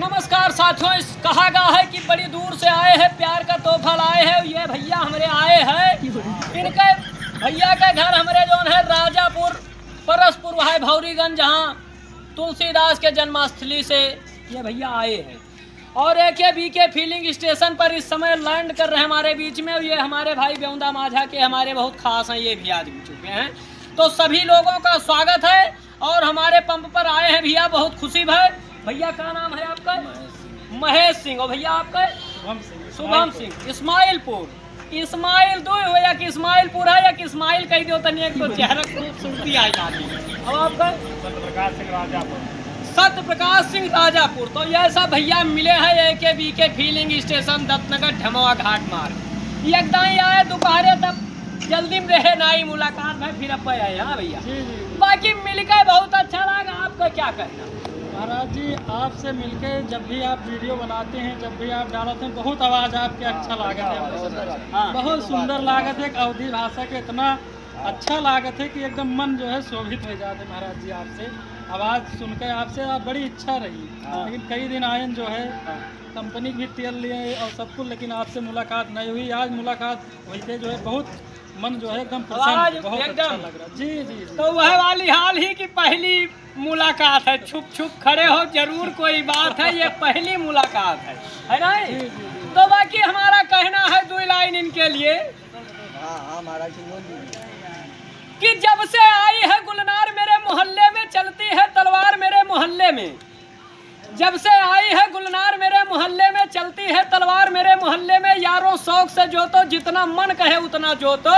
नमस्कार साथियों, कहा गया है कि बड़ी दूर से आए हैं, प्यार का तोहफा लाए हैं। ये भैया हमारे आए हैं, इनके भैया का घर हमारे जो है राजापुर परसपुर है भौरीगंज, जहाँ तुलसीदास के जन्मस्थली से ये भैया आए हैं और AKBK फीलिंग स्टेशन पर इस समय लैंड कर रहे हैं हमारे बीच में। ये हमारे भाई बेउंदा माझा के हमारे बहुत खास हैं, ये भी आ चुके हैं। तो सभी लोगों का स्वागत है और हमारे पंप पर आए हैं भैया, बहुत खुशी है। भैया का नाम है आपका? महेश सिंह। और भैया आपका? शुभम सिंह। इस्माइल दो हो या कि इस्माइलपुर है या कि इस्माइल कह दो, तनिए तो चेहरा खूबसूरती आ जाती है। और आपका? सत्य प्रकाश सिंह राजापुर। तो ये सब भैया मिले हैं AKBK फीलिंग स्टेशन दत्तनगर ढमवा घाट मार्ग। एकदम ही आए दोपहर तब जल्दी में रहे ना ही मुलाकात में, फिर अब आए। हाँ भैया, बाकी मिलकर बहुत अच्छा लगा। आपका क्या कहना? महाराज जी, आपसे मिलके जब भी आप वीडियो बनाते हैं, जब भी आप डालते हैं, बहुत आवाज़ आपके अच्छा लागत है, बहुत सुंदर लागत है। अवधी भाषा के इतना अच्छा लागत है कि एकदम मन जो है शोभित हो जाते। महाराज जी, आपसे आवाज़ सुनकर आपसे आप बड़ी इच्छा रही, लेकिन कई दिन आयन जो है कंपनी भी तेल लिए और सब कुछ, लेकिन आपसे मुलाकात नहीं हुई। आज मुलाकात हुई थे, जो है बहुत मन जो है एकदम प्रसन्न, बहुत अच्छा लग रहा। जी जी जी। तो वह वाली हाल ही की पहली मुलाकात है, छुप छुप खड़े हो जरूर कोई बात है, ये पहली मुलाकात है ना? जी जी जी। तो बाकी हमारा कहना है 2 लाइन इनके लिए कि जब से आई है गुलनार मेरे मोहल्ले में, चलती है तलवार मेरे मोहल्ले में। जब से आई है गुलनार मेरे मोहल्ले में, चलती है तलवार मेरे मोहल्ले में। यारों शौक से जो तो जितना मन कहे उतना जो तो,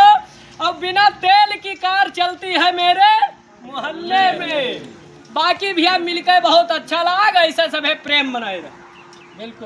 और बिना तेल की कार चलती है मेरे मोहल्ले में। बाकी भैया मिलकर बहुत अच्छा लगा, ऐसे सभी प्रेम बनाए रहे। बिल्कुल।